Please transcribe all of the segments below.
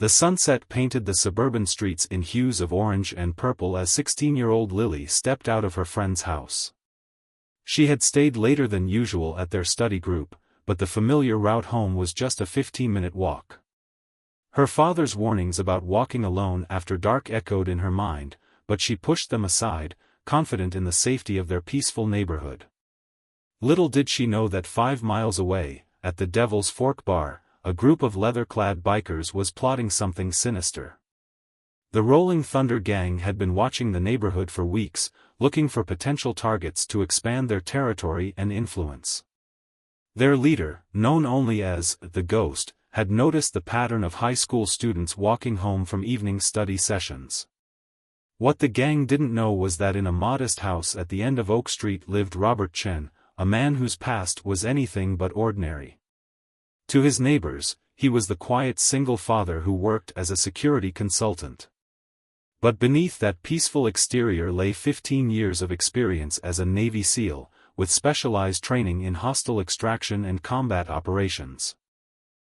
The sunset painted the suburban streets in hues of orange and purple as 16-year-old Lily stepped out of her friend's house. She had stayed later than usual at their study group, but the familiar route home was just a 15-minute walk. Her father's warnings about walking alone after dark echoed in her mind, but she pushed them aside, confident in the safety of their peaceful neighborhood. Little did she know that 5 miles away, at the Devil's Fork Bar, a group of leather-clad bikers was plotting something sinister. The Rolling Thunder Gang had been watching the neighborhood for weeks, looking for potential targets to expand their territory and influence. Their leader, known only as the Ghost, had noticed the pattern of high school students walking home from evening study sessions. What the gang didn't know was that in a modest house at the end of Oak Street lived Robert Chen, a man whose past was anything but ordinary. To his neighbors, he was the quiet single father who worked as a security consultant. But beneath that peaceful exterior lay 15 years of experience as a Navy SEAL, with specialized training in hostile extraction and combat operations.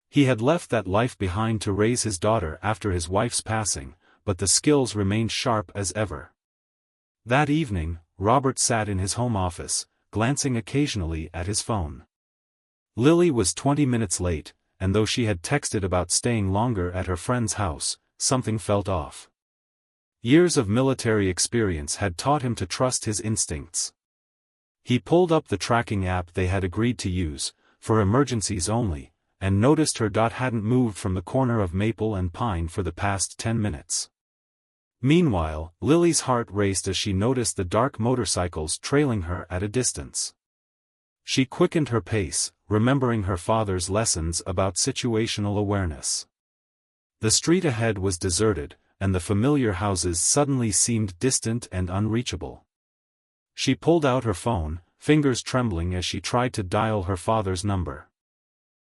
He had left that life behind to raise his daughter after his wife's passing, but the skills remained sharp as ever. That evening, Robert sat in his home office, glancing occasionally at his phone. Lily was 20 minutes late, and though she had texted about staying longer at her friend's house, something felt off. Years of military experience had taught him to trust his instincts. He pulled up the tracking app they had agreed to use, for emergencies only, and noticed her dot hadn't moved from the corner of Maple and Pine for the past 10 minutes. Meanwhile, Lily's heart raced as she noticed the dark motorcycles trailing her at a distance. She quickened her pace, remembering her father's lessons about situational awareness. The street ahead was deserted, and the familiar houses suddenly seemed distant and unreachable. She pulled out her phone, fingers trembling as she tried to dial her father's number.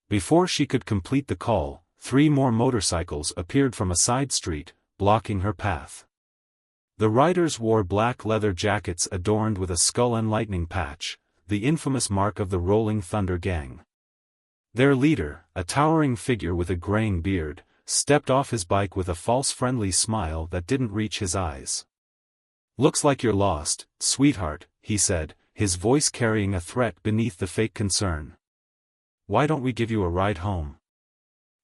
Before she could complete the call, 3 more motorcycles appeared from a side street, blocking her path. The riders wore black leather jackets adorned with a skull and lightning patch, the infamous mark of the Rolling Thunder Gang. Their leader, a towering figure with a graying beard, stepped off his bike with a false friendly smile that didn't reach his eyes. "Looks like you're lost, sweetheart," he said, his voice carrying a threat beneath the fake concern. "Why don't we give you a ride home?"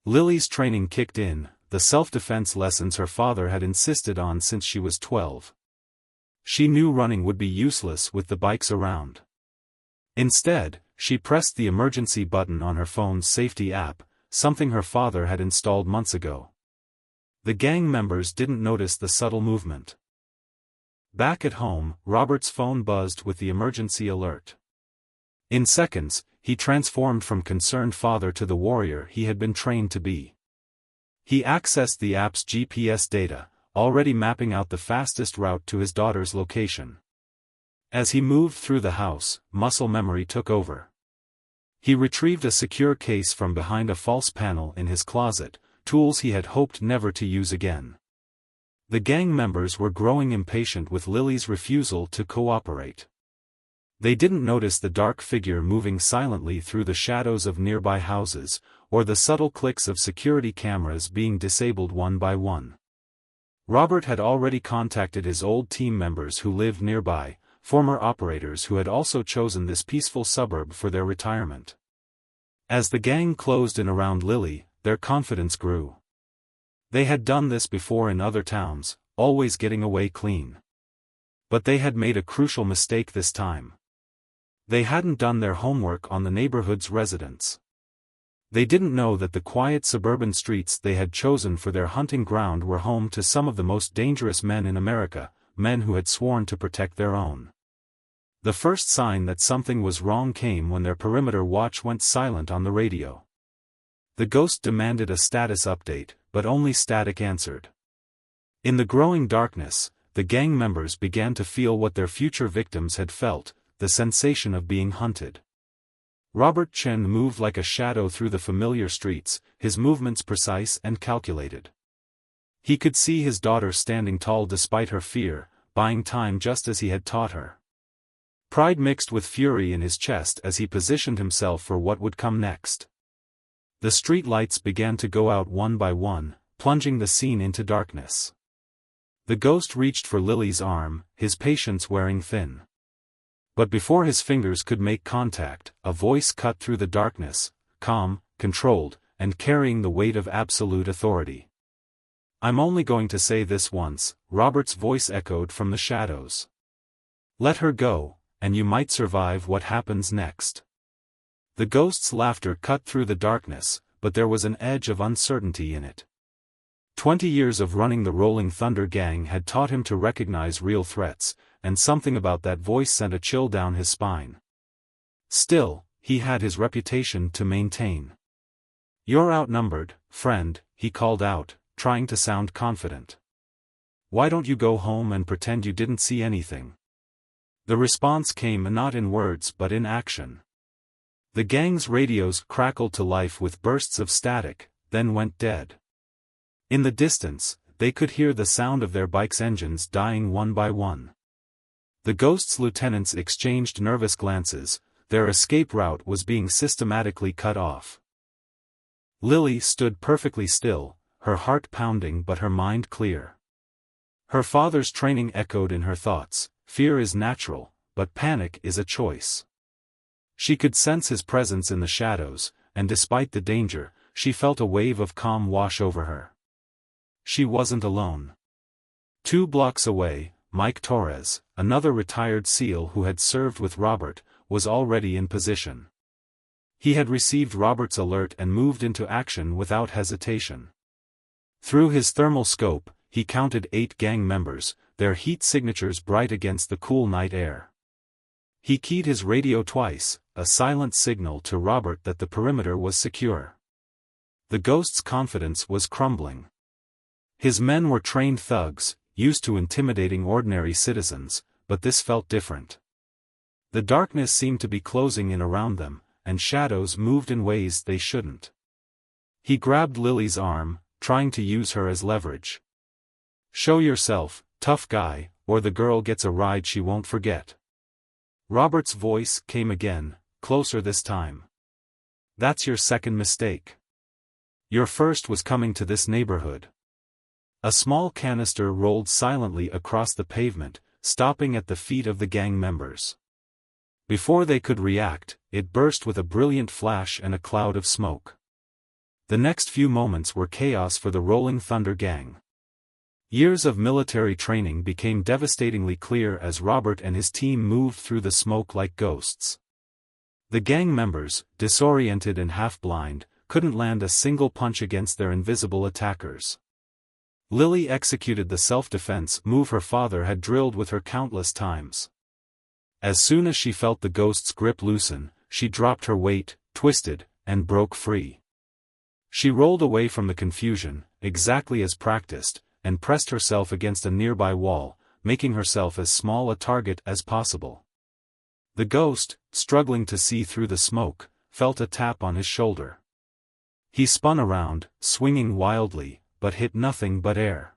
Lily's training kicked in, the self-defense lessons her father had insisted on since she was 12. She knew running would be useless with the bikes around. Instead, she pressed the emergency button on her phone's safety app, something her father had installed months ago. The gang members didn't notice the subtle movement. Back at home, Robert's phone buzzed with the emergency alert. In seconds, he transformed from concerned father to the warrior he had been trained to be. He accessed the app's GPS data, already mapping out the fastest route to his daughter's location. As he moved through the house, muscle memory took over. He retrieved a secure case from behind a false panel in his closet, tools he had hoped never to use again. The gang members were growing impatient with Lily's refusal to cooperate. They didn't notice the dark figure moving silently through the shadows of nearby houses, or the subtle clicks of security cameras being disabled one by one. Robert had already contacted his old team members who lived nearby, former operators who had also chosen this peaceful suburb for their retirement. As the gang closed in around Lily, their confidence grew. They had done this before in other towns, always getting away clean. But they had made a crucial mistake this time. They hadn't done their homework on the neighborhood's residents. They didn't know that the quiet suburban streets they had chosen for their hunting ground were home to some of the most dangerous men in America, men who had sworn to protect their own. The first sign that something was wrong came when their perimeter watch went silent on the radio. The Ghost demanded a status update, but only static answered. In the growing darkness, the gang members began to feel what their future victims had felt, the sensation of being hunted. Robert Chen moved like a shadow through the familiar streets, his movements precise and calculated. He could see his daughter standing tall despite her fear, buying time just as he had taught her. Pride mixed with fury in his chest as he positioned himself for what would come next. The street lights began to go out one by one, plunging the scene into darkness. The ghost reached for Lily's arm, his patience wearing thin. But before his fingers could make contact, a voice cut through the darkness, calm, controlled, and carrying the weight of absolute authority. "I'm only going to say this once," Robert's voice echoed from the shadows. "Let her go, and you might survive what happens next." The ghost's laughter cut through the darkness, but there was an edge of uncertainty in it. 20 years of running the Rolling Thunder Gang had taught him to recognize real threats, and something about that voice sent a chill down his spine. Still, he had his reputation to maintain. "You're outnumbered, friend," he called out, trying to sound confident. "Why don't you go home and pretend you didn't see anything?" The response came not in words but in action. The gang's radios crackled to life with bursts of static, then went dead. In the distance, they could hear the sound of their bikes' engines dying one by one. The ghost's lieutenants exchanged nervous glances, their escape route was being systematically cut off. Lily stood perfectly still, her heart pounding but her mind clear. Her father's training echoed in her thoughts: fear is natural, but panic is a choice. She could sense his presence in the shadows, and despite the danger, she felt a wave of calm wash over her. She wasn't alone. 2 blocks away, Mike Torres, another retired SEAL who had served with Robert, was already in position. He had received Robert's alert and moved into action without hesitation. Through his thermal scope, he counted 8 gang members, their heat signatures bright against the cool night air. He keyed his radio twice, a silent signal to Robert that the perimeter was secure. The ghost's confidence was crumbling. His men were trained thugs, used to intimidating ordinary citizens, but this felt different. The darkness seemed to be closing in around them, and shadows moved in ways they shouldn't. He grabbed Lily's arm, trying to use her as leverage. "Show yourself, tough guy, or the girl gets a ride she won't forget." Robert's voice came again, closer this time. "That's your second mistake. Your first was coming to this neighborhood." A small canister rolled silently across the pavement, stopping at the feet of the gang members. Before they could react, it burst with a brilliant flash and a cloud of smoke. The next few moments were chaos for the Rolling Thunder Gang. Years of military training became devastatingly clear as Robert and his team moved through the smoke like ghosts. The gang members, disoriented and half-blind, couldn't land a single punch against their invisible attackers. Lily executed the self-defense move her father had drilled with her countless times. As soon as she felt the ghost's grip loosen, she dropped her weight, twisted, and broke free. She rolled away from the confusion, exactly as practiced, and pressed herself against a nearby wall, making herself as small a target as possible. The ghost, struggling to see through the smoke, felt a tap on his shoulder. He spun around, swinging wildly, but hit nothing but air.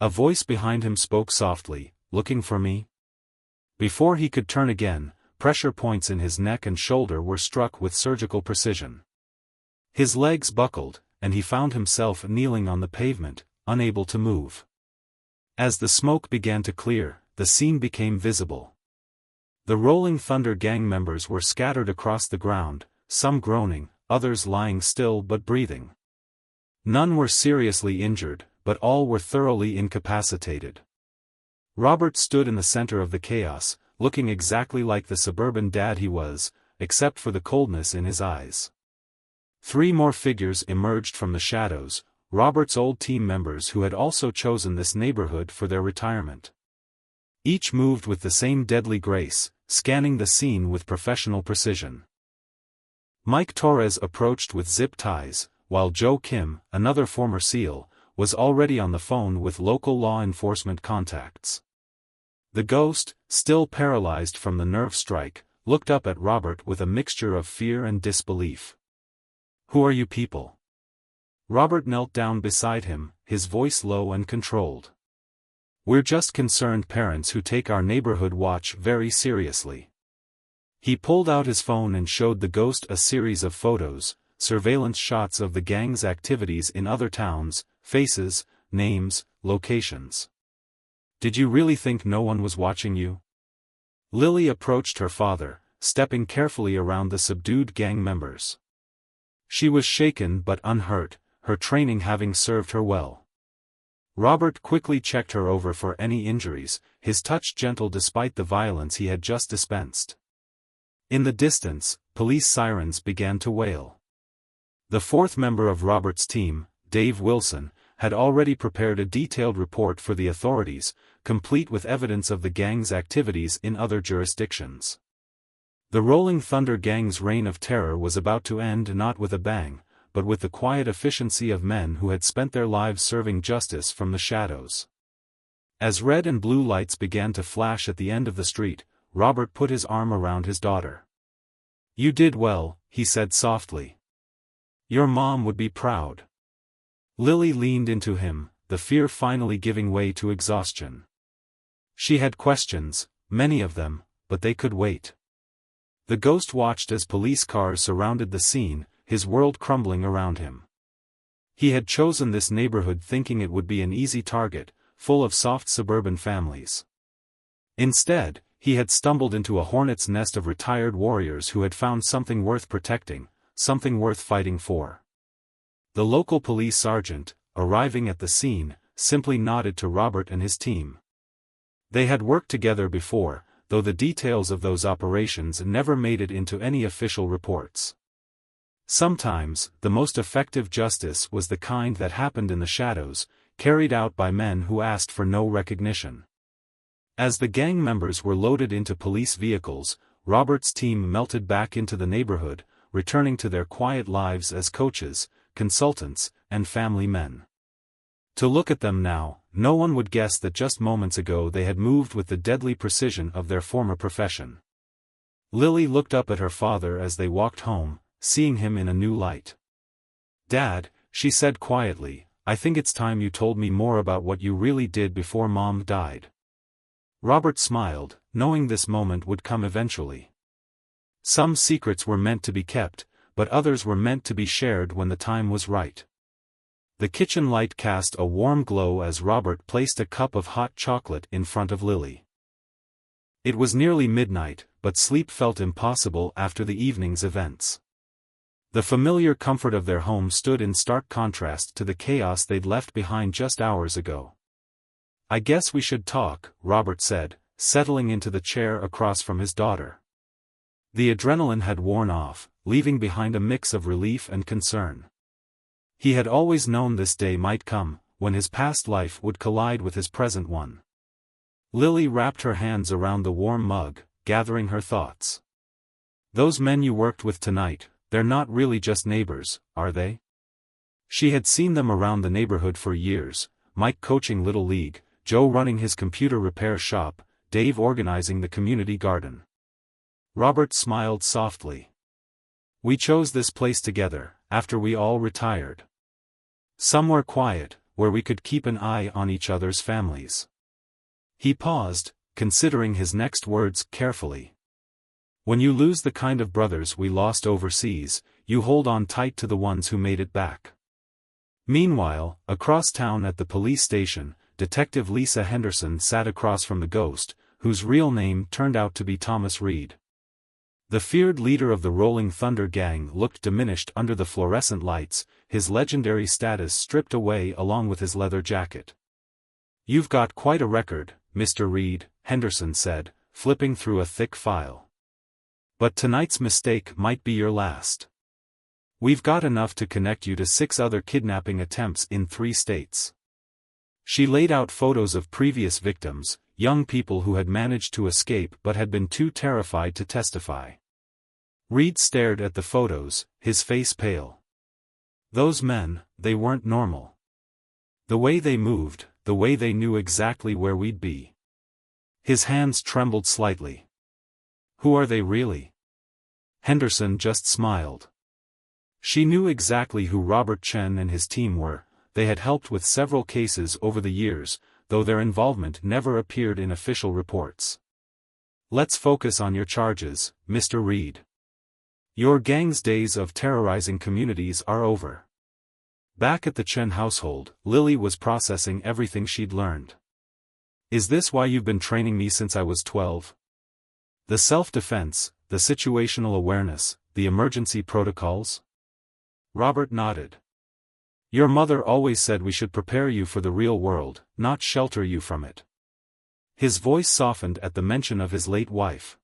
A voice behind him spoke softly, "Looking for me?" Before he could turn again, pressure points in his neck and shoulder were struck with surgical precision. His legs buckled, and he found himself kneeling on the pavement, unable to move. As the smoke began to clear, the scene became visible. The Rolling Thunder Gang members were scattered across the ground, some groaning, others lying still but breathing. None were seriously injured, but all were thoroughly incapacitated. Robert stood in the center of the chaos, looking exactly like the suburban dad he was, except for the coldness in his eyes. 3 more figures emerged from the shadows, Robert's old team members who had also chosen this neighborhood for their retirement. Each moved with the same deadly grace, scanning the scene with professional precision. Mike Torres approached with zip ties, while Joe Kim, another former SEAL, was already on the phone with local law enforcement contacts. The ghost, still paralyzed from the nerve strike, looked up at Robert with a mixture of fear and disbelief. "Who are you people?" Robert knelt down beside him, his voice low and controlled. "We're just concerned parents who take our neighborhood watch very seriously." He pulled out his phone and showed the ghost a series of photos, surveillance shots of the gang's activities in other towns, faces, names, locations. Did you really think no one was watching you? Lily approached her father, stepping carefully around the subdued gang members. She was shaken but unhurt, her training having served her well. Robert quickly checked her over for any injuries, his touch gentle despite the violence he had just dispensed. In the distance, police sirens began to wail. The fourth member of Robert's team, Dave Wilson, had already prepared a detailed report for the authorities, complete with evidence of the gang's activities in other jurisdictions. The Rolling Thunder Gang's reign of terror was about to end not with a bang, but with the quiet efficiency of men who had spent their lives serving justice from the shadows. As red and blue lights began to flash at the end of the street, Robert put his arm around his daughter. "You did well," he said softly. "Your mom would be proud." Lily leaned into him, the fear finally giving way to exhaustion. She had questions, many of them, but they could wait. The ghost watched as police cars surrounded the scene, his world crumbling around him. He had chosen this neighborhood thinking it would be an easy target, full of soft suburban families. Instead, he had stumbled into a hornet's nest of retired warriors who had found something worth protecting, something worth fighting for. The local police sergeant, arriving at the scene, simply nodded to Robert and his team. They had worked together before, though the details of those operations never made it into any official reports. Sometimes, the most effective justice was the kind that happened in the shadows, carried out by men who asked for no recognition. As the gang members were loaded into police vehicles, Robert's team melted back into the neighborhood, returning to their quiet lives as coaches, consultants, and family men. To look at them now, no one would guess that just moments ago they had moved with the deadly precision of their former profession. Lily looked up at her father as they walked home, seeing him in a new light. "Dad," she said quietly, "I think it's time you told me more about what you really did before Mom died." Robert smiled, knowing this moment would come eventually. Some secrets were meant to be kept, but others were meant to be shared when the time was right. The kitchen light cast a warm glow as Robert placed a cup of hot chocolate in front of Lily. It was nearly midnight, but sleep felt impossible after the evening's events. The familiar comfort of their home stood in stark contrast to the chaos they'd left behind just hours ago. "I guess we should talk," Robert said, settling into the chair across from his daughter. The adrenaline had worn off, leaving behind a mix of relief and concern. He had always known this day might come, when his past life would collide with his present one. Lily wrapped her hands around the warm mug, gathering her thoughts. "Those men you worked with tonight, they're not really just neighbors, are they?" She had seen them around the neighborhood for years, Mike coaching Little League, Joe running his computer repair shop, Dave organizing the community garden. Robert smiled softly. "We chose this place together, after we all retired. Somewhere quiet, where we could keep an eye on each other's families." He paused, considering his next words carefully. "When you lose the kind of brothers we lost overseas, you hold on tight to the ones who made it back." Meanwhile, across town at the police station, Detective Lisa Henderson sat across from the ghost, whose real name turned out to be Thomas Reed. The feared leader of the Rolling Thunder Gang looked diminished under the fluorescent lights, his legendary status stripped away along with his leather jacket. "You've got quite a record, Mr. Reed," Henderson said, flipping through a thick file. "But tonight's mistake might be your last. We've got enough to connect you to 6 other kidnapping attempts in 3 states. She laid out photos of previous victims, young people who had managed to escape but had been too terrified to testify. Reed stared at the photos, his face pale. Those men, they weren't normal. The way they moved, the way they knew exactly where we'd be. His hands trembled slightly. "Who are they really?" Henderson just smiled. She knew exactly who Robert Chen and his team were. They had helped with several cases over the years, though their involvement never appeared in official reports. "Let's focus on your charges, Mr. Reed. Your gang's days of terrorizing communities are over. Back at the Chen household, Lily was processing everything she'd learned. Is this why you've been training me since I was 12? The self-defense, the situational awareness, the emergency protocols? Robert nodded. Your mother always said we should prepare you for the real world, not shelter you from it. His voice softened at the mention of his late wife.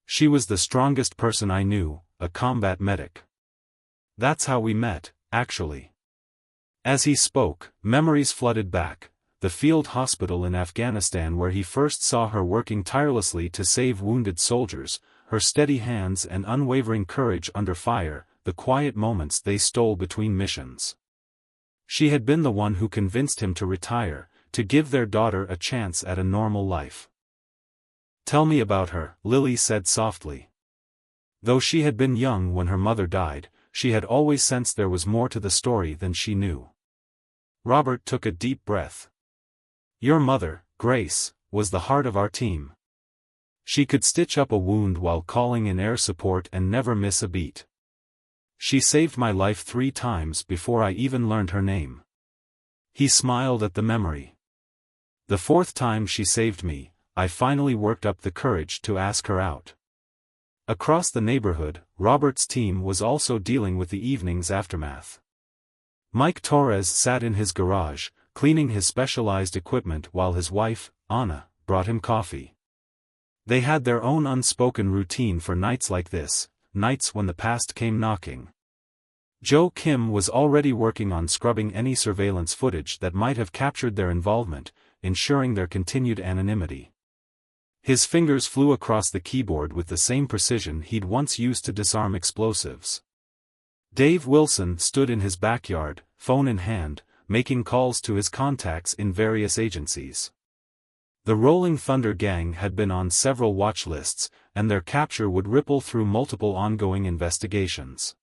She was the strongest person I knew, a combat medic. That's how we met, actually. As he spoke, memories flooded back, the field hospital in Afghanistan where he first saw her working tirelessly to save wounded soldiers, her steady hands and unwavering courage under fire, the quiet moments they stole between missions. She had been the one who convinced him to retire, to give their daughter a chance at a normal life. Tell me about her, Lily said softly. Though she had been young when her mother died, she had always sensed there was more to the story than she knew. Robert took a deep breath. Your mother, Grace, was the heart of our team. She could stitch up a wound while calling in air support and never miss a beat. She saved my life 3 times before I even learned her name. He smiled at the memory. The 4th time she saved me, I finally worked up the courage to ask her out. Across the neighborhood, Robert's team was also dealing with the evening's aftermath. Mike Torres sat in his garage, cleaning his specialized equipment while his wife, Anna, brought him coffee. They had their own unspoken routine for nights like this, nights when the past came knocking. Joe Kim was already working on scrubbing any surveillance footage that might have captured their involvement, ensuring their continued anonymity. His fingers flew across the keyboard with the same precision he'd once used to disarm explosives. Dave Wilson stood in his backyard, phone in hand, making calls to his contacts in various agencies. The Rolling Thunder Gang had been on several watch lists, and their capture would ripple through multiple ongoing investigations.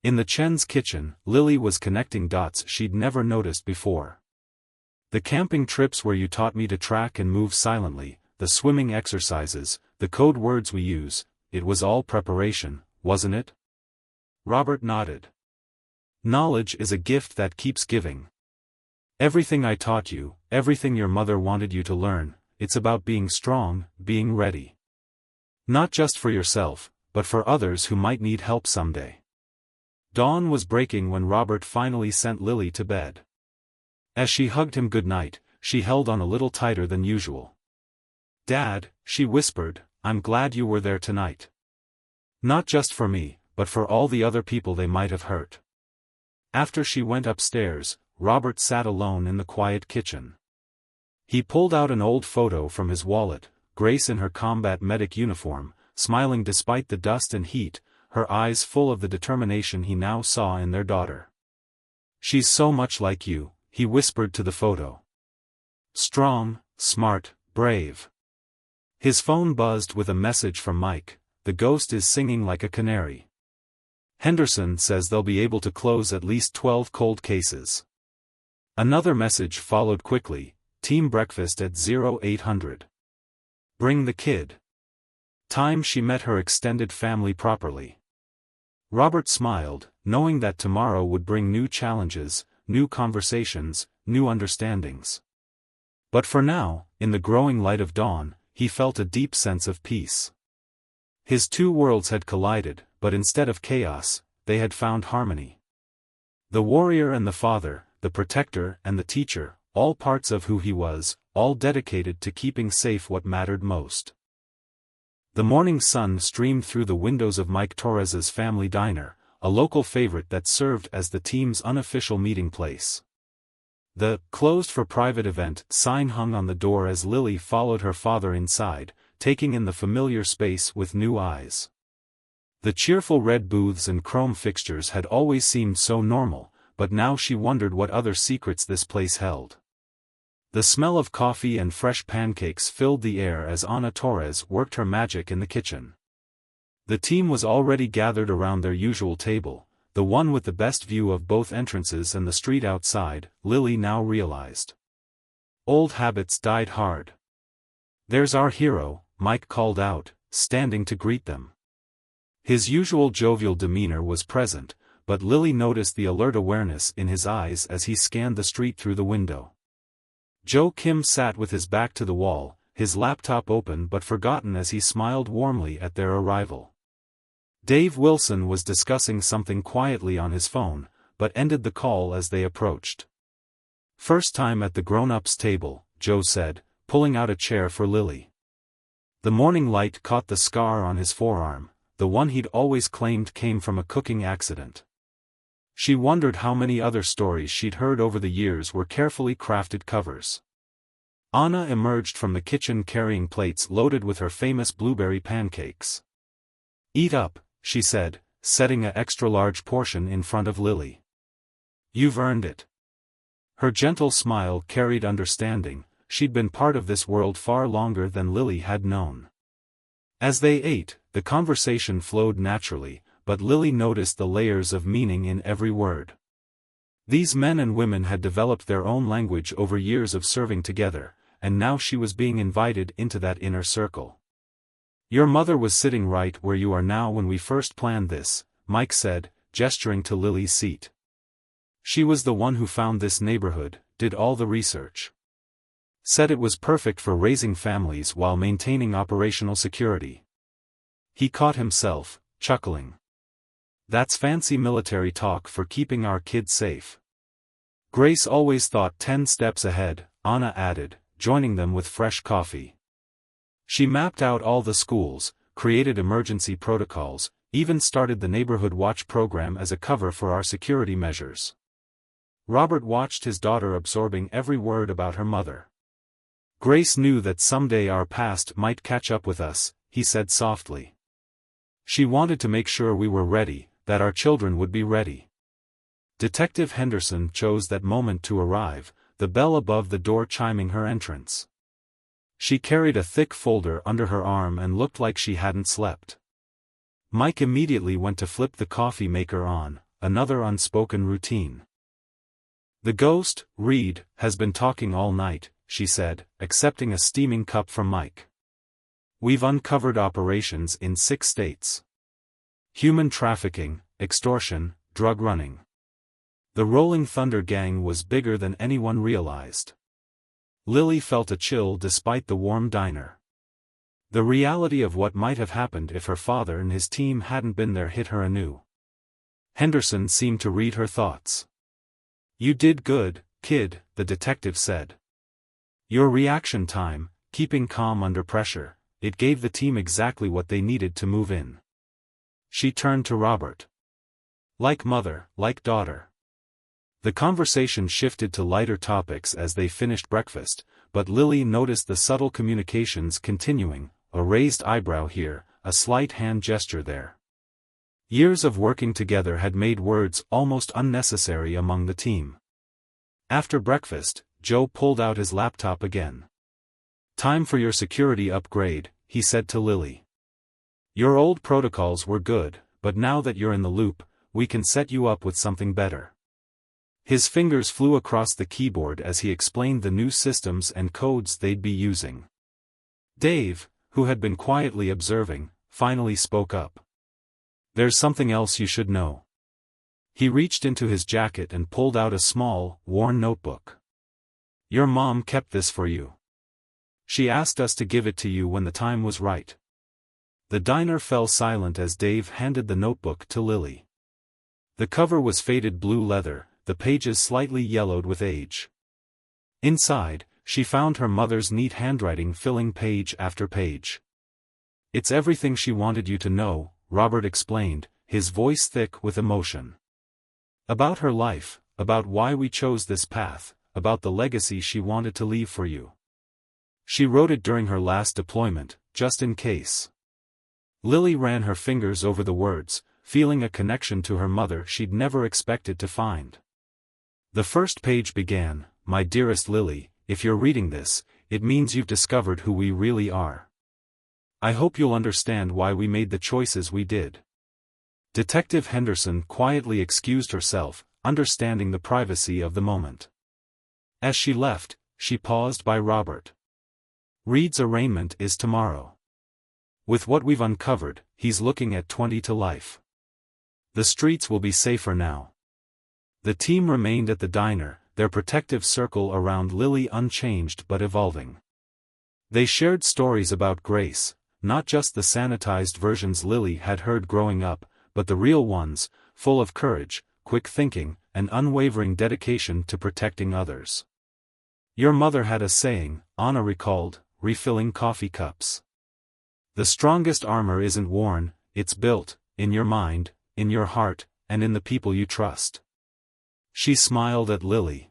In the Chen's kitchen, Lily was connecting dots she'd never noticed before. The camping trips where you taught me to track and move silently, the swimming exercises, the code words we use, it was all preparation, wasn't it? Robert nodded. Knowledge is a gift that keeps giving. Everything I taught you, everything your mother wanted you to learn, it's about being strong, being ready. Not just for yourself, but for others who might need help someday. Dawn was breaking when Robert finally sent Lily to bed. As she hugged him goodnight, she held on a little tighter than usual. Dad, she whispered, I'm glad you were there tonight. Not just for me, but for all the other people they might have hurt. After she went upstairs, Robert sat alone in the quiet kitchen. He pulled out an old photo from his wallet, Grace in her combat medic uniform, smiling despite the dust and heat, her eyes full of the determination he now saw in their daughter. She's so much like you, he whispered to the photo. Strong, smart, brave. His phone buzzed with a message from Mike, the ghost is singing like a canary. Henderson says they'll be able to close at least 12 cold cases. Another message followed quickly, team breakfast at 0800. Bring the kid. Time she met her extended family properly. Robert smiled, knowing that tomorrow would bring new challenges, new conversations, new understandings. But for now, in the growing light of dawn, he felt a deep sense of peace. His 2 worlds had collided, but instead of chaos, they had found harmony. The warrior and the father, the protector and the teacher, all parts of who he was, all dedicated to keeping safe what mattered most. The morning sun streamed through the windows of Mike Torres's family diner, a local favorite that served as the team's unofficial meeting place. The "closed for private event" sign hung on the door as Lily followed her father inside, taking in the familiar space with new eyes. The cheerful red booths and chrome fixtures had always seemed so normal, but now she wondered what other secrets this place held. The smell of coffee and fresh pancakes filled the air as Ana Torres worked her magic in the kitchen. The team was already gathered around their usual table, the one with the best view of both entrances and the street outside, Lily now realized. Old habits died hard. There's our hero, Mike called out, standing to greet them. His usual jovial demeanor was present, but Lily noticed the alert awareness in his eyes as he scanned the street through the window. Joe Kim sat with his back to the wall, his laptop open but forgotten as he smiled warmly at their arrival. Dave Wilson was discussing something quietly on his phone, but ended the call as they approached. "First time at the grown-ups table," Joe said, pulling out a chair for Lily. The morning light caught the scar on his forearm, the one he'd always claimed came from a cooking accident. She wondered how many other stories she'd heard over the years were carefully crafted covers. Anna emerged from the kitchen carrying plates loaded with her famous blueberry pancakes. "Eat up," she said, setting an extra-large portion in front of Lily. "You've earned it." Her gentle smile carried understanding. She'd been part of this world far longer than Lily had known. As they ate, the conversation flowed naturally, but Lily noticed the layers of meaning in every word. These men and women had developed their own language over years of serving together, and now she was being invited into that inner circle. "Your mother was sitting right where you are now when we first planned this," Mike said, gesturing to Lily's seat. "She was the one who found this neighborhood, did all the research. Said it was perfect for raising families while maintaining operational security." He caught himself, chuckling. "That's fancy military talk for keeping our kids safe." "Grace always thought 10 steps ahead," Anna added, joining them with fresh coffee. "She mapped out all the schools, created emergency protocols, even started the Neighborhood Watch program as a cover for our security measures." Robert watched his daughter absorbing every word about her mother. "Grace knew that someday our past might catch up with us," he said softly. "She wanted to make sure we were ready, that our children would be ready." Detective Henderson chose that moment to arrive, the bell above the door chiming her entrance. She carried a thick folder under her arm and looked like she hadn't slept. Mike immediately went to flip the coffee maker on, another unspoken routine. "The ghost, Reed, has been talking all night," she said, accepting a steaming cup from Mike. "We've uncovered operations in 6 states. Human trafficking, extortion, drug running. The Rolling Thunder Gang was bigger than anyone realized." Lily felt a chill despite the warm diner. The reality of what might have happened if her father and his team hadn't been there hit her anew. Henderson seemed to read her thoughts. "You did good, kid," the detective said. "Your reaction time, keeping calm under pressure, it gave the team exactly what they needed to move in." She turned to Robert. "Like mother, like daughter." The conversation shifted to lighter topics as they finished breakfast, but Lily noticed the subtle communications continuing, a raised eyebrow here, a slight hand gesture there. Years of working together had made words almost unnecessary among the team. After breakfast, Joe pulled out his laptop again. "Time for your security upgrade," he said to Lily. "Your old protocols were good, but now that you're in the loop, we can set you up with something better." His fingers flew across the keyboard as he explained the new systems and codes they'd be using. Dave, who had been quietly observing, finally spoke up. "There's something else you should know." He reached into his jacket and pulled out a small, worn notebook. "Your mom kept this for you. She asked us to give it to you when the time was right." The diner fell silent as Dave handed the notebook to Lily. The cover was faded blue leather, the pages slightly yellowed with age. Inside, she found her mother's neat handwriting filling page after page. "It's everything she wanted you to know," Robert explained, his voice thick with emotion. "About her life, about why we chose this path, about the legacy she wanted to leave for you. She wrote it during her last deployment, just in case." Lily ran her fingers over the words, feeling a connection to her mother she'd never expected to find. The first page began, "My dearest Lily, if you're reading this, it means you've discovered who we really are. I hope you'll understand why we made the choices we did." Detective Henderson quietly excused herself, understanding the privacy of the moment. As she left, she paused by Robert. "Reed's arraignment is tomorrow. With what we've uncovered, he's looking at 20 to life. The streets will be safer now. The team remained at the diner, their protective circle around Lily unchanged but evolving. They shared stories about Grace, not just the sanitized versions Lily had heard growing up, but the real ones, full of courage, quick thinking, and unwavering dedication to protecting others. Your mother had a saying, Anna recalled, refilling coffee cups. The strongest armor isn't worn, it's built, in your mind, in your heart, and in the people you trust. She smiled at Lily.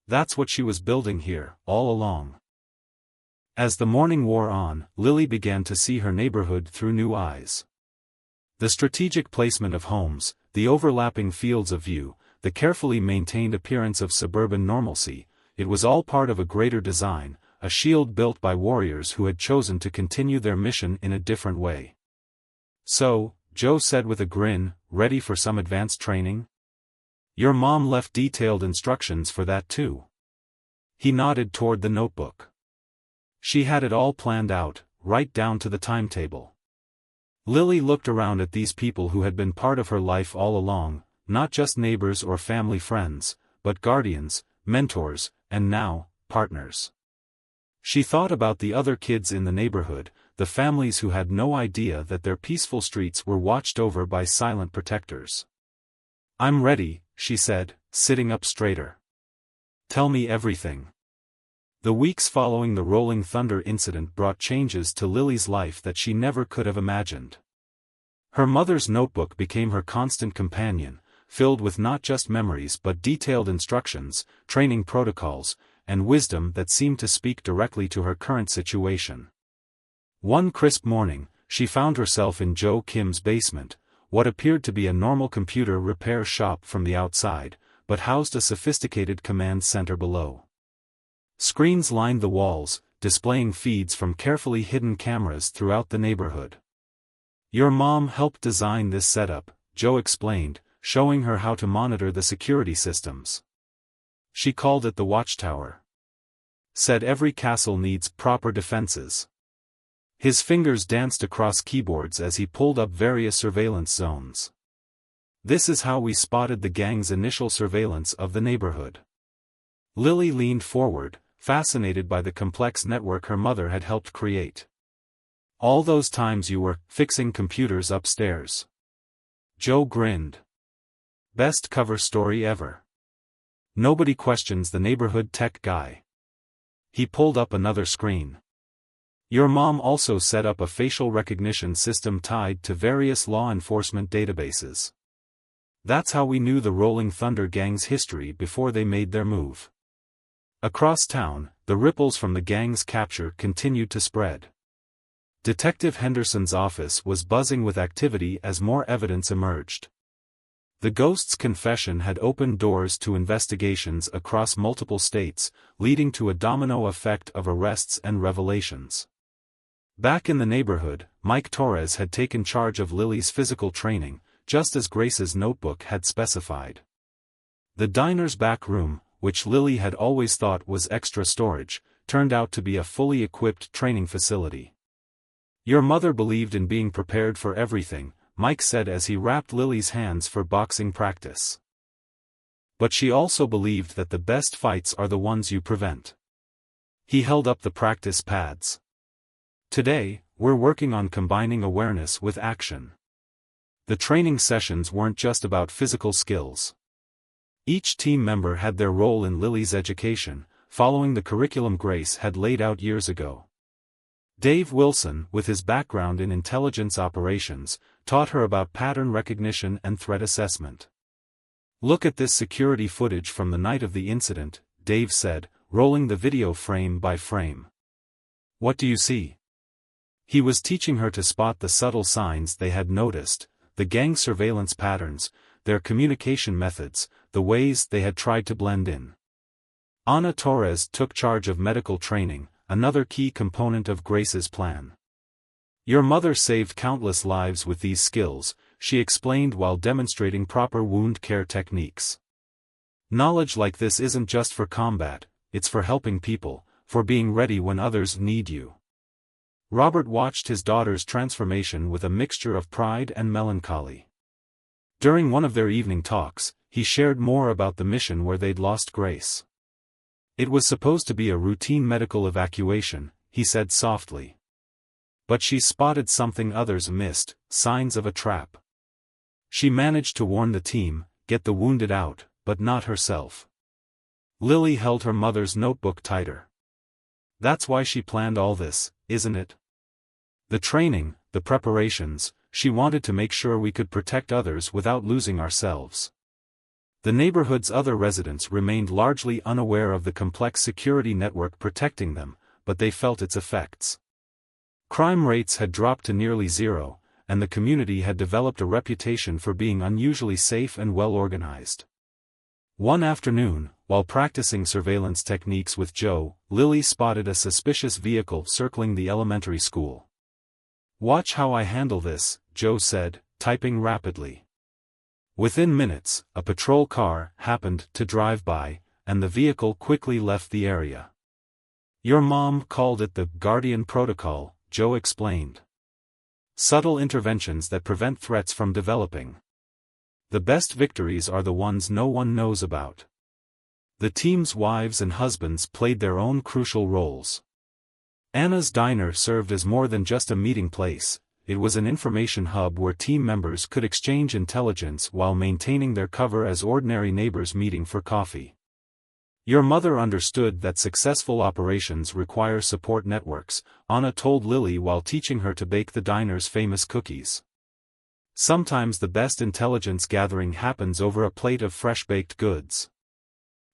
That's what she was building here, all along. As the morning wore on, Lily began to see her neighborhood through new eyes. The strategic placement of homes, the overlapping fields of view, the carefully maintained appearance of suburban normalcy, it was all part of a greater design, a shield built by warriors who had chosen to continue their mission in a different way. So, Joe said with a grin, ready for some advanced training? Your mom left detailed instructions for that too. He nodded toward the notebook. She had it all planned out, right down to the timetable. Lily looked around at these people who had been part of her life all along, not just neighbors or family friends, but guardians, mentors, and now, partners. She thought about the other kids in the neighborhood, the families who had no idea that their peaceful streets were watched over by silent protectors. I'm ready, she said, sitting up straighter. Tell me everything. The weeks following the Rolling Thunder incident brought changes to Lily's life that she never could have imagined. Her mother's notebook became her constant companion, filled with not just memories but detailed instructions, training protocols, and wisdom that seemed to speak directly to her current situation. One crisp morning, she found herself in Joe Kim's basement, what appeared to be a normal computer repair shop from the outside, but housed a sophisticated command center below. Screens lined the walls, displaying feeds from carefully hidden cameras throughout the neighborhood. Your mom helped design this setup, Joe explained, showing her how to monitor the security systems. She called it the watchtower. Said every castle needs proper defenses. His fingers danced across keyboards as he pulled up various surveillance zones. This is how we spotted the gang's initial surveillance of the neighborhood. Lily leaned forward, fascinated by the complex network her mother had helped create. All those times you were fixing computers upstairs. Joe grinned. Best cover story ever. Nobody questions the neighborhood tech guy. He pulled up another screen. Your mom also set up a facial recognition system tied to various law enforcement databases. That's how we knew the Rolling Thunder gang's history before they made their move. Across town, the ripples from the gang's capture continued to spread. Detective Henderson's office was buzzing with activity as more evidence emerged. The ghost's confession had opened doors to investigations across multiple states, leading to a domino effect of arrests and revelations. Back in the neighborhood, Mike Torres had taken charge of Lily's physical training, just as Grace's notebook had specified. The diner's back room, which Lily had always thought was extra storage, turned out to be a fully equipped training facility. Your mother believed in being prepared for everything, Mike said as he wrapped Lily's hands for boxing practice. But she also believed that the best fights are the ones you prevent. He held up the practice pads. Today, we're working on combining awareness with action. The training sessions weren't just about physical skills. Each team member had their role in Lily's education, following the curriculum Grace had laid out years ago. Dave Wilson, with his background in intelligence operations, taught her about pattern recognition and threat assessment. Look at this security footage from the night of the incident, Dave said, rolling the video frame by frame. What do you see? He was teaching her to spot the subtle signs they had noticed, the gang surveillance patterns, their communication methods, the ways they had tried to blend in. Ana Torres took charge of medical training, another key component of Grace's plan. Your mother saved countless lives with these skills, she explained while demonstrating proper wound care techniques. Knowledge like this isn't just for combat, it's for helping people, for being ready when others need you. Robert watched his daughter's transformation with a mixture of pride and melancholy. During one of their evening talks, he shared more about the mission where they'd lost Grace. It was supposed to be a routine medical evacuation, he said softly. But she spotted something others missed, signs of a trap. She managed to warn the team, get the wounded out, but not herself. Lily held her mother's notebook tighter. That's why she planned all this, isn't it? The training, the preparations, she wanted to make sure we could protect others without losing ourselves. The neighborhood's other residents remained largely unaware of the complex security network protecting them, but they felt its effects. Crime rates had dropped to nearly zero, and the community had developed a reputation for being unusually safe and well-organized. One afternoon, while practicing surveillance techniques with Joe, Lily spotted a suspicious vehicle circling the elementary school. "Watch how I handle this," Joe said, typing rapidly. Within minutes, a patrol car happened to drive by, and the vehicle quickly left the area. "Your mom called it the Guardian Protocol," Joe explained. "Subtle interventions that prevent threats from developing. The best victories are the ones no one knows about." The team's wives and husbands played their own crucial roles. Anna's diner served as more than just a meeting place. It was an information hub where team members could exchange intelligence while maintaining their cover as ordinary neighbors meeting for coffee. "Your mother understood that successful operations require support networks," Anna told Lily while teaching her to bake the diner's famous cookies. "Sometimes the best intelligence gathering happens over a plate of fresh-baked goods."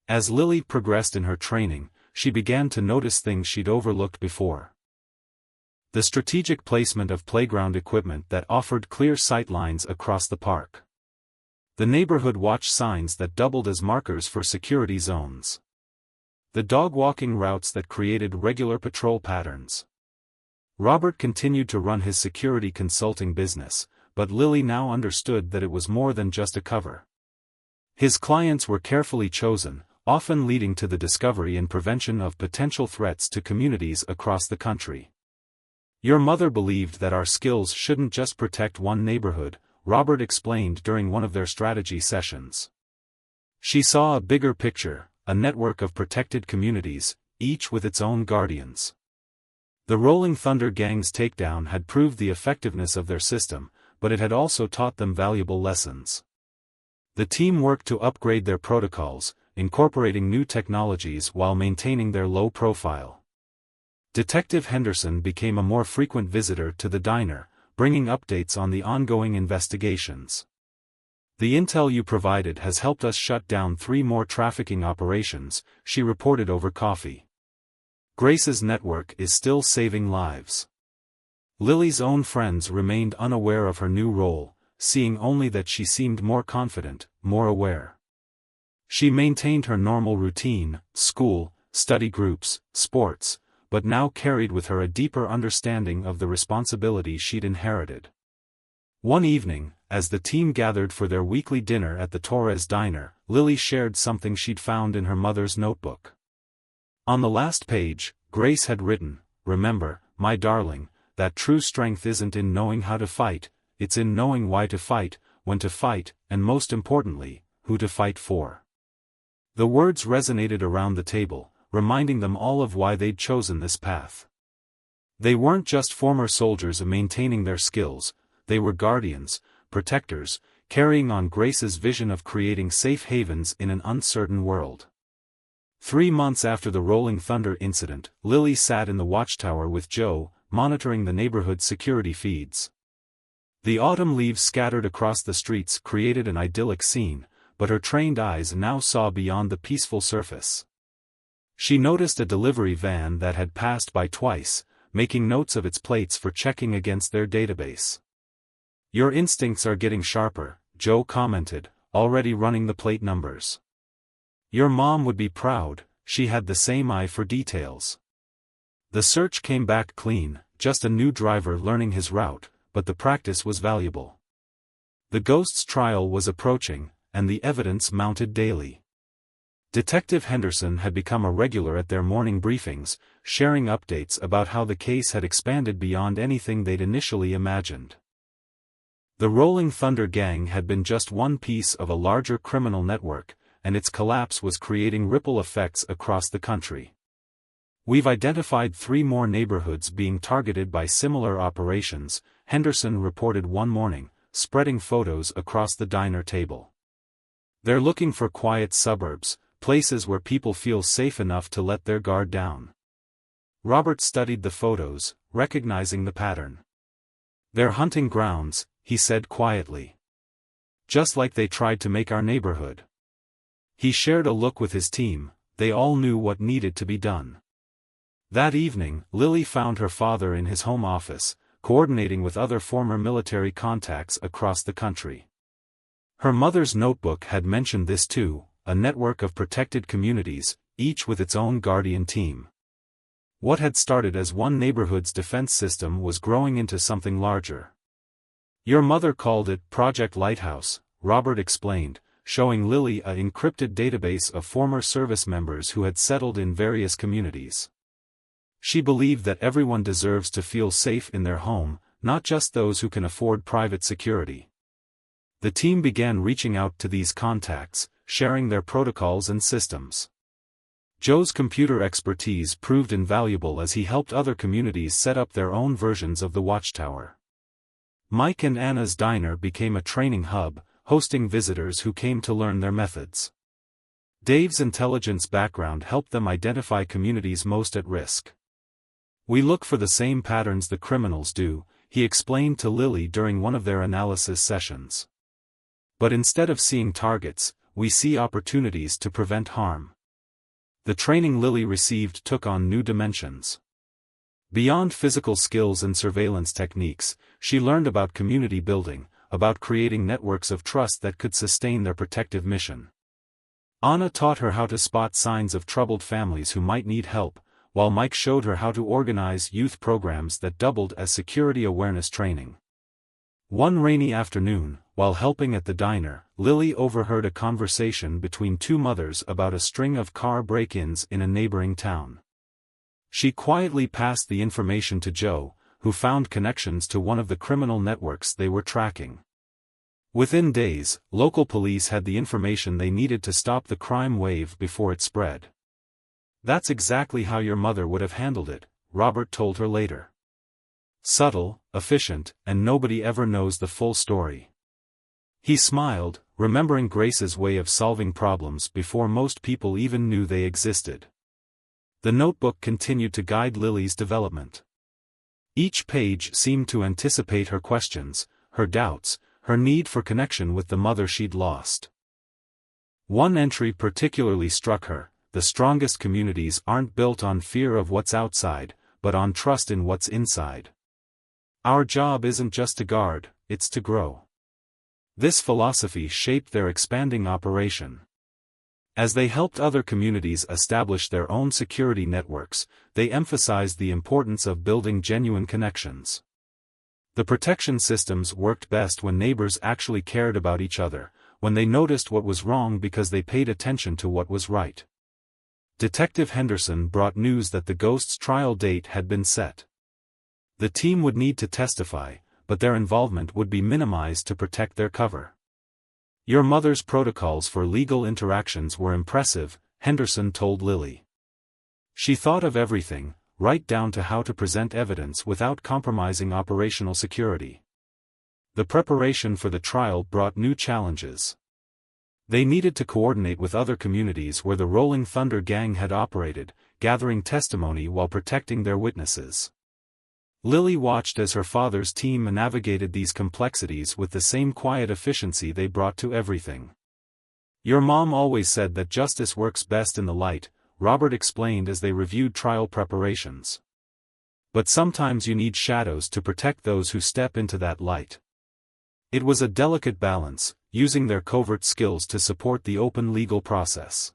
As Lily progressed in her training, she began to notice things she'd overlooked before. The strategic placement of playground equipment that offered clear sight lines across the park. The neighborhood watch signs that doubled as markers for security zones. The dog-walking routes that created regular patrol patterns. Robert continued to run his security consulting business, but Lily now understood that it was more than just a cover. His clients were carefully chosen, often leading to the discovery and prevention of potential threats to communities across the country. "Your mother believed that our skills shouldn't just protect one neighborhood," Robert explained during one of their strategy sessions. "She saw a bigger picture, a network of protected communities, each with its own guardians." The Rolling Thunder Gang's takedown had proved the effectiveness of their system, but it had also taught them valuable lessons. The team worked to upgrade their protocols, incorporating new technologies while maintaining their low profile. Detective Henderson became a more frequent visitor to the diner, bringing updates on the ongoing investigations. "The intel you provided has helped us shut down 3 more trafficking operations," she reported over coffee. "Grace's network is still saving lives." Lily's own friends remained unaware of her new role, seeing only that she seemed more confident, more aware. She maintained her normal routine, school, study groups, sports, but now carried with her a deeper understanding of the responsibility she'd inherited. One evening, as the team gathered for their weekly dinner at the Torres Diner, Lily shared something she'd found in her mother's notebook. On the last page, Grace had written, "Remember, my darling, that true strength isn't in knowing how to fight, it's in knowing why to fight, when to fight, and most importantly, who to fight for." The words resonated around the table, reminding them all of why they'd chosen this path. They weren't just former soldiers maintaining their skills, they were guardians, protectors, carrying on Grace's vision of creating safe havens in an uncertain world. 3 months after the Rolling Thunder incident, Lily sat in the watchtower with Joe, monitoring the neighborhood's security feeds. The autumn leaves scattered across the streets created an idyllic scene, but her trained eyes now saw beyond the peaceful surface. She noticed a delivery van that had passed by twice, making notes of its plates for checking against their database. "Your instincts are getting sharper," Joe commented, already running the plate numbers. "Your mom would be proud, she had the same eye for details." The search came back clean, just a new driver learning his route, but the practice was valuable. The ghost's trial was approaching, and the evidence mounted daily. Detective Henderson had become a regular at their morning briefings, sharing updates about how the case had expanded beyond anything they'd initially imagined. The Rolling Thunder Gang had been just one piece of a larger criminal network, and its collapse was creating ripple effects across the country. "We've identified 3 more neighborhoods being targeted by similar operations," Henderson reported one morning, spreading photos across the diner table. "They're looking for quiet suburbs, places where people feel safe enough to let their guard down." Robert studied the photos, recognizing the pattern. "They're hunting grounds," he said quietly. "Just like they tried to make our neighborhood." He shared a look with his team. They all knew what needed to be done. That evening, Lily found her father in his home office, coordinating with other former military contacts across the country. Her mother's notebook had mentioned this too, a network of protected communities, each with its own guardian team. What had started as one neighborhood's defense system was growing into something larger. "Your mother called it Project Lighthouse," Robert explained, showing Lily an encrypted database of former service members who had settled in various communities. She believed that everyone deserves to feel safe in their home, not just those who can afford private security. The team began reaching out to these contacts, sharing their protocols and systems. Joe's computer expertise proved invaluable as he helped other communities set up their own versions of the Watchtower. Mike and Anna's diner became a training hub, hosting visitors who came to learn their methods. Dave's intelligence background helped them identify communities most at risk. "We look for the same patterns the criminals do," he explained to Lily during one of their analysis sessions. "But instead of seeing targets, we see opportunities to prevent harm." The training Lily received took on new dimensions. Beyond physical skills and surveillance techniques, she learned about community building, about creating networks of trust that could sustain their protective mission. Anna taught her how to spot signs of troubled families who might need help, while Mike showed her how to organize youth programs that doubled as security awareness training. One rainy afternoon, while helping at the diner, Lily overheard a conversation between 2 mothers about a string of car break-ins in a neighboring town. She quietly passed the information to Joe, who found connections to one of the criminal networks they were tracking. Within days, local police had the information they needed to stop the crime wave before it spread. "That's exactly how your mother would have handled it," Robert told her later. "Subtle, efficient, and nobody ever knows the full story." He smiled, remembering Grace's way of solving problems before most people even knew they existed. The notebook continued to guide Lily's development. Each page seemed to anticipate her questions, her doubts, her need for connection with the mother she'd lost. One entry particularly struck her: "The strongest communities aren't built on fear of what's outside, but on trust in what's inside. Our job isn't just to guard, it's to grow." This philosophy shaped their expanding operation. As they helped other communities establish their own security networks, they emphasized the importance of building genuine connections. The protection systems worked best when neighbors actually cared about each other, when they noticed what was wrong because they paid attention to what was right. Detective Henderson brought news that the ghost's trial date had been set. The team would need to testify, but their involvement would be minimized to protect their cover. "Your mother's protocols for legal interactions were impressive," Henderson told Lily. "She thought of everything, right down to how to present evidence without compromising operational security." The preparation for the trial brought new challenges. They needed to coordinate with other communities where the Rolling Thunder Gang had operated, gathering testimony while protecting their witnesses. Lily watched as her father's team navigated these complexities with the same quiet efficiency they brought to everything. "Your mom always said that justice works best in the light," Robert explained as they reviewed trial preparations. "But sometimes you need shadows to protect those who step into that light." It was a delicate balance, using their covert skills to support the open legal process.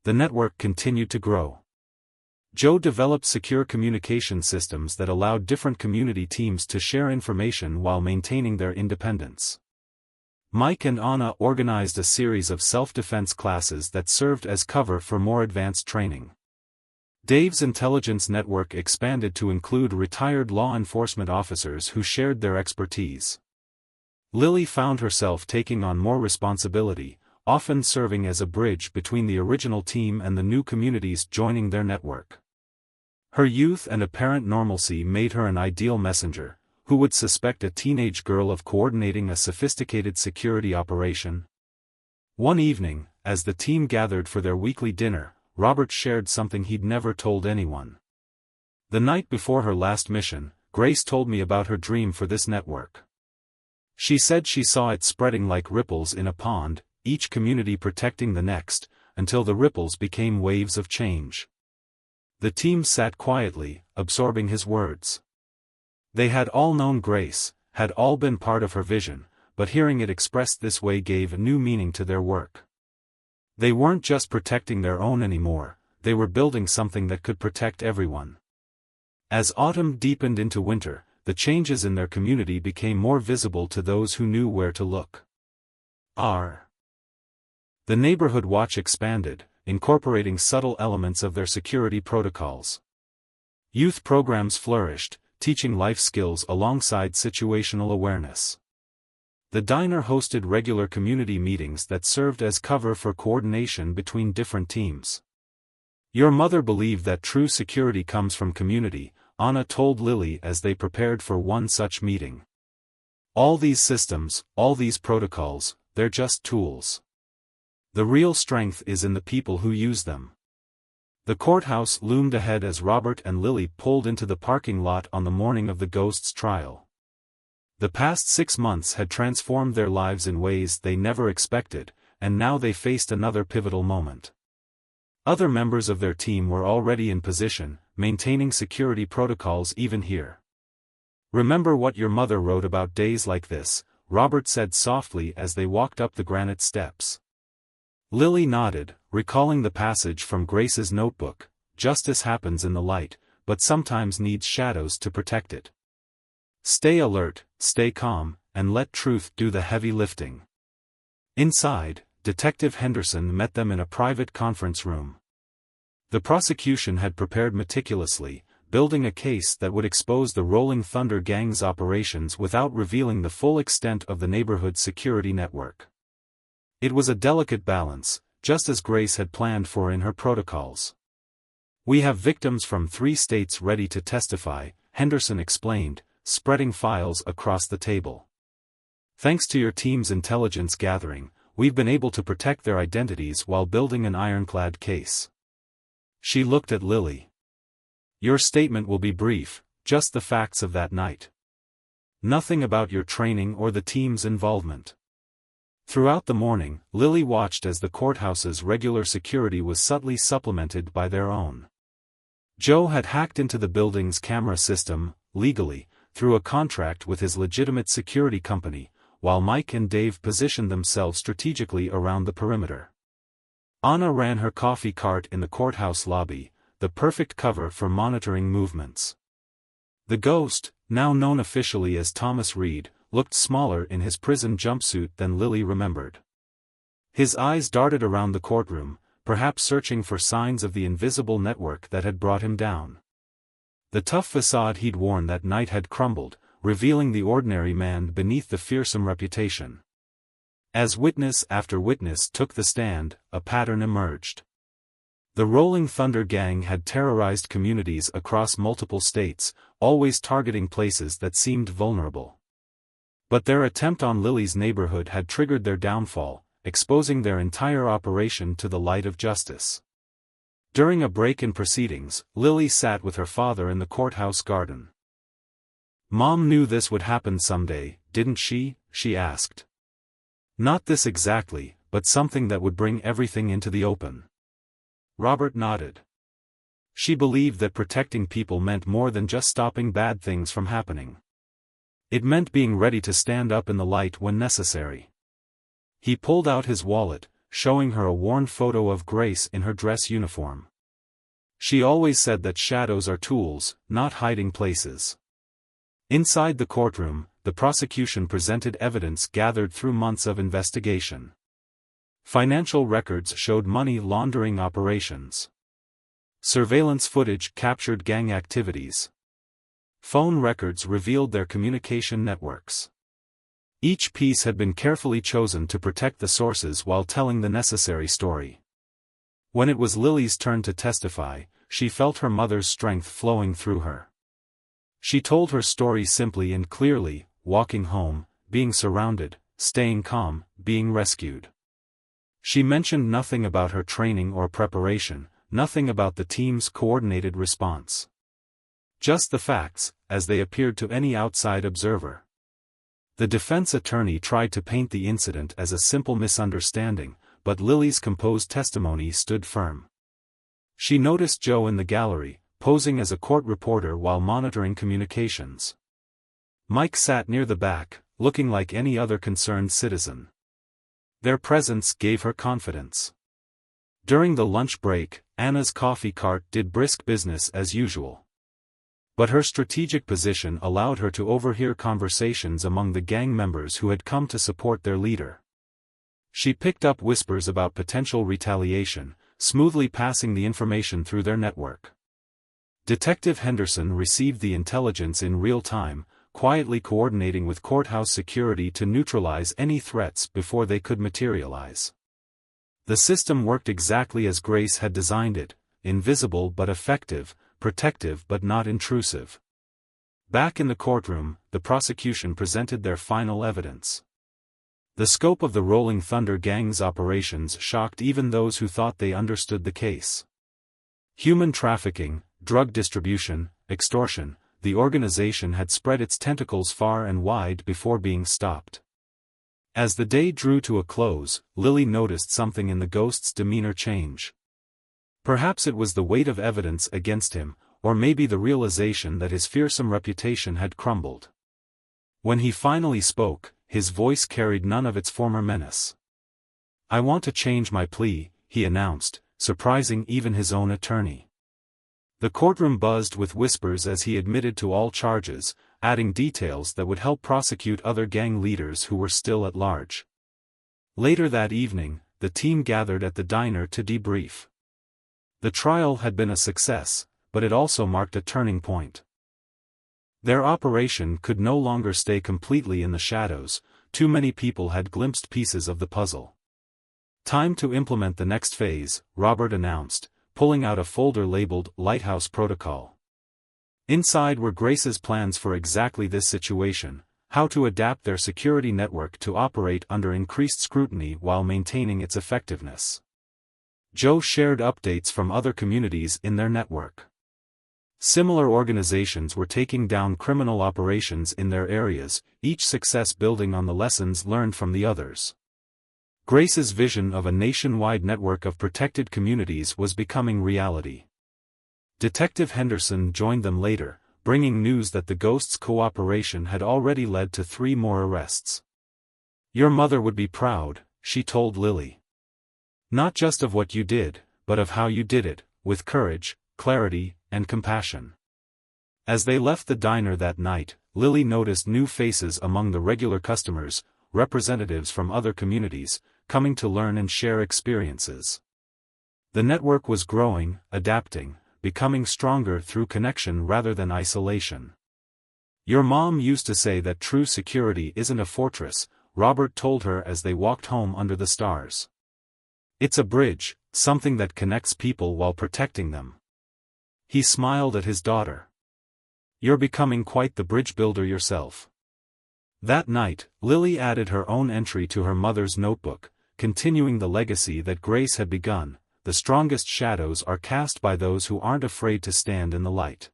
The network continued to grow. Joe developed secure communication systems that allowed different community teams to share information while maintaining their independence. Mike and Anna organized a series of self-defense classes that served as cover for more advanced training. Dave's intelligence network expanded to include retired law enforcement officers who shared their expertise. Lily found herself taking on more responsibility, often serving as a bridge between the original team and the new communities joining their network. Her youth and apparent normalcy made her an ideal messenger. Who would suspect a teenage girl of coordinating a sophisticated security operation? One evening, as the team gathered for their weekly dinner, Robert shared something he'd never told anyone. The night before her last mission, Grace told me about her dream for this network. She said she saw it spreading like ripples in a pond, each community protecting the next, until the ripples became waves of change. The team sat quietly, absorbing his words. They had all known Grace, had all been part of her vision, but hearing it expressed this way gave a new meaning to their work. They weren't just protecting their own anymore, they were building something that could protect everyone. As autumn deepened into winter, the changes in their community became more visible to those who knew where to look. The neighborhood watch expanded, incorporating subtle elements of their security protocols. Youth programs flourished, teaching life skills alongside situational awareness. The diner hosted regular community meetings that served as cover for coordination between different teams. Your mother believed that true security comes from community, Anna told Lily as they prepared for one such meeting. All these systems, all these protocols, they're just tools. The real strength is in the people who use them. The courthouse loomed ahead as Robert and Lily pulled into the parking lot on the morning of the Ghost's trial. The past 6 months had transformed their lives in ways they never expected, and now they faced another pivotal moment. Other members of their team were already in position, maintaining security protocols even here. "Remember what your mother wrote about days like this," Robert said softly as they walked up the granite steps. Lily nodded, recalling the passage from Grace's notebook, "Justice happens in the light, but sometimes needs shadows to protect it. Stay alert, stay calm, and let truth do the heavy lifting." Inside, Detective Henderson met them in a private conference room. The prosecution had prepared meticulously, building a case that would expose the Rolling Thunder Gang's operations without revealing the full extent of the neighborhood security network. It was a delicate balance, just as Grace had planned for in her protocols. "We have victims from 3 states ready to testify," Henderson explained, spreading files across the table. "Thanks to your team's intelligence gathering, we've been able to protect their identities while building an ironclad case." She looked at Lily. "Your statement will be brief, just the facts of that night. Nothing about your training or the team's involvement." Throughout the morning, Lily watched as the courthouse's regular security was subtly supplemented by their own. Joe had hacked into the building's camera system, legally, through a contract with his legitimate security company, while Mike and Dave positioned themselves strategically around the perimeter. Anna ran her coffee cart in the courthouse lobby, the perfect cover for monitoring movements. The Ghost, now known officially as Thomas Reed, looked smaller in his prison jumpsuit than Lily remembered. His eyes darted around the courtroom, perhaps searching for signs of the invisible network that had brought him down. The tough facade he'd worn that night had crumbled, revealing the ordinary man beneath the fearsome reputation. As witness after witness took the stand, a pattern emerged. The Rolling Thunder Gang had terrorized communities across multiple states, always targeting places that seemed vulnerable. But their attempt on Lily's neighborhood had triggered their downfall, exposing their entire operation to the light of justice. During a break in proceedings, Lily sat with her father in the courthouse garden. "Mom knew this would happen someday, didn't she?" she asked. "Not this exactly, but something that would bring everything into the open." Robert nodded. "She believed that protecting people meant more than just stopping bad things from happening. It meant being ready to stand up in the light when necessary." He pulled out his wallet, showing her a worn photo of Grace in her dress uniform. "She always said that shadows are tools, not hiding places." Inside the courtroom, the prosecution presented evidence gathered through months of investigation. Financial records showed money laundering operations. Surveillance footage captured gang activities. Phone records revealed their communication networks. Each piece had been carefully chosen to protect the sources while telling the necessary story. When it was Lily's turn to testify, she felt her mother's strength flowing through her. She told her story simply and clearly, walking home, being surrounded, staying calm, being rescued. She mentioned nothing about her training or preparation, nothing about the team's coordinated response. Just the facts, as they appeared to any outside observer. The defense attorney tried to paint the incident as a simple misunderstanding, but Lily's composed testimony stood firm. She noticed Joe in the gallery, posing as a court reporter while monitoring communications. Mike sat near the back, looking like any other concerned citizen. Their presence gave her confidence. During the lunch break, Anna's coffee cart did brisk business as usual. But her strategic position allowed her to overhear conversations among the gang members who had come to support their leader. She picked up whispers about potential retaliation, smoothly passing the information through their network. Detective Henderson received the intelligence in real time, quietly coordinating with courthouse security to neutralize any threats before they could materialize. The system worked exactly as Grace had designed it, invisible but effective, protective but not intrusive. Back in the courtroom, the prosecution presented their final evidence. The scope of the Rolling Thunder Gang's operations shocked even those who thought they understood the case. Human trafficking, drug distribution, extortion, the organization had spread its tentacles far and wide before being stopped. As the day drew to a close, Lily noticed something in the ghost's demeanor change. Perhaps it was the weight of evidence against him, or maybe the realization that his fearsome reputation had crumbled. When he finally spoke, his voice carried none of its former menace. "I want to change my plea," he announced, surprising even his own attorney. The courtroom buzzed with whispers as he admitted to all charges, adding details that would help prosecute other gang leaders who were still at large. Later that evening, the team gathered at the diner to debrief. The trial had been a success, but it also marked a turning point. Their operation could no longer stay completely in the shadows, too many people had glimpsed pieces of the puzzle. "Time to implement the next phase," Robert announced, pulling out a folder labeled Lighthouse Protocol. Inside were Grace's plans for exactly this situation, how to adapt their security network to operate under increased scrutiny while maintaining its effectiveness. Joe shared updates from other communities in their network. Similar organizations were taking down criminal operations in their areas, each success building on the lessons learned from the others. Grace's vision of a nationwide network of protected communities was becoming reality. Detective Henderson joined them later, bringing news that the Ghost's cooperation had already led to 3 more arrests. "Your mother would be proud," she told Lily. "Not just of what you did, but of how you did it, with courage, clarity, and compassion." As they left the diner that night, Lily noticed new faces among the regular customers, representatives from other communities, coming to learn and share experiences. The network was growing, adapting, becoming stronger through connection rather than isolation. "Your mom used to say that true security isn't a fortress," Robert told her as they walked home under the stars. "It's a bridge, something that connects people while protecting them." He smiled at his daughter. "You're becoming quite the bridge builder yourself." That night, Lily added her own entry to her mother's notebook, continuing the legacy that Grace had begun. "The strongest shadows are cast by those who aren't afraid to stand in the light.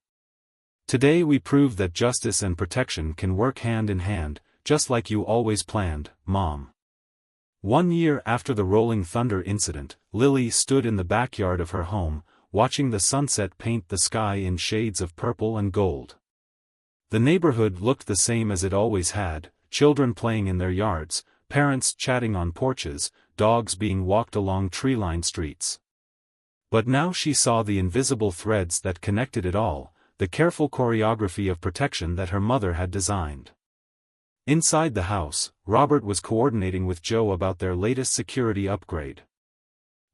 Today we proved that justice and protection can work hand in hand, just like you always planned, Mom." 1 year after the Rolling Thunder incident, Lily stood in the backyard of her home, watching the sunset paint the sky in shades of purple and gold. The neighborhood looked the same as it always had, children playing in their yards, parents chatting on porches, dogs being walked along tree-lined streets. But now she saw the invisible threads that connected it all, the careful choreography of protection that her mother had designed. Inside the house, Robert was coordinating with Joe about their latest security upgrade.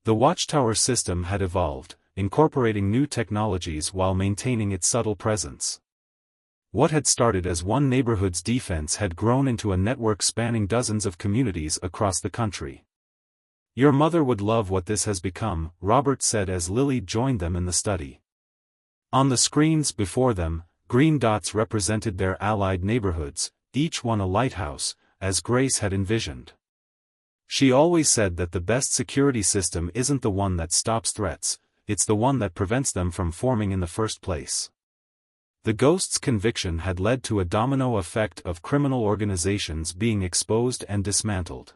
The Watchtower system had evolved, incorporating new technologies while maintaining its subtle presence. What had started as one neighborhood's defense had grown into a network spanning dozens of communities across the country. "Your mother would love what this has become," Robert said as Lily joined them in the study. On the screens before them, green dots represented their allied neighborhoods, each one a lighthouse, as Grace had envisioned. She always said that the best security system isn't the one that stops threats, it's the one that prevents them from forming in the first place. The Ghost's conviction had led to a domino effect of criminal organizations being exposed and dismantled.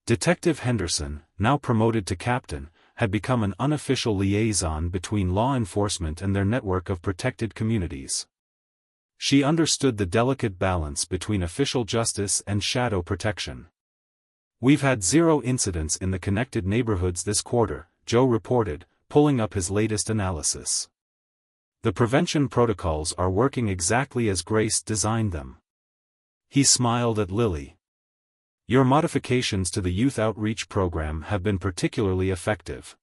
Detective Henderson, now promoted to captain, had become an unofficial liaison between law enforcement and their network of protected communities. She understood the delicate balance between official justice and shadow protection. "We've had 0 incidents in the connected neighborhoods this quarter," Joe reported, pulling up his latest analysis. "The prevention protocols are working exactly as Grace designed them." He smiled at Lily. "Your modifications to the youth outreach program have been particularly effective."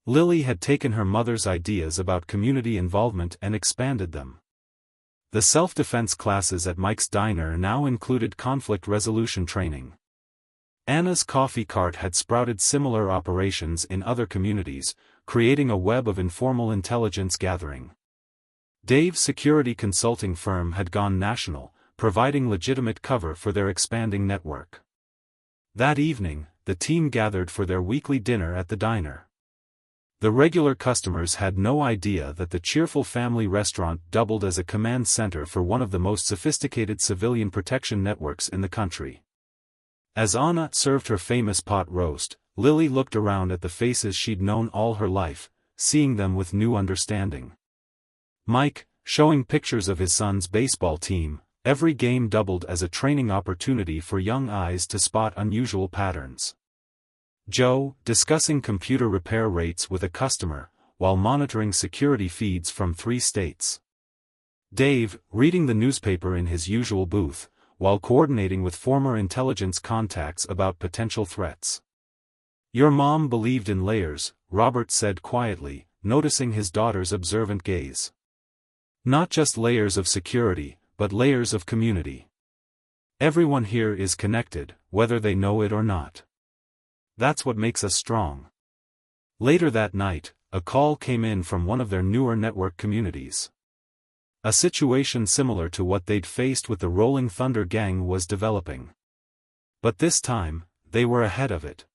Lily had taken her mother's ideas about community involvement and expanded them. The self-defense classes at Mike's Diner now included conflict resolution training. Anna's coffee cart had sprouted similar operations in other communities, creating a web of informal intelligence gathering. Dave's security consulting firm had gone national, providing legitimate cover for their expanding network. That evening, the team gathered for their weekly dinner at the diner. The regular customers had no idea that the cheerful family restaurant doubled as a command center for one of the most sophisticated civilian protection networks in the country. As Anna served her famous pot roast, Lily looked around at the faces she'd known all her life, seeing them with new understanding. Mike, showing pictures of his son's baseball team, every game doubled as a training opportunity for young eyes to spot unusual patterns. Joe, discussing computer repair rates with a customer, while monitoring security feeds from 3 states. Dave, reading the newspaper in his usual booth, while coordinating with former intelligence contacts about potential threats. "Your mom believed in layers," Robert said quietly, noticing his daughter's observant gaze. "Not just layers of security, but layers of community. Everyone here is connected, whether they know it or not. That's what makes us strong." Later that night, a call came in from one of their newer network communities. A situation similar to what they'd faced with the Rolling Thunder Gang was developing. But this time, they were ahead of it.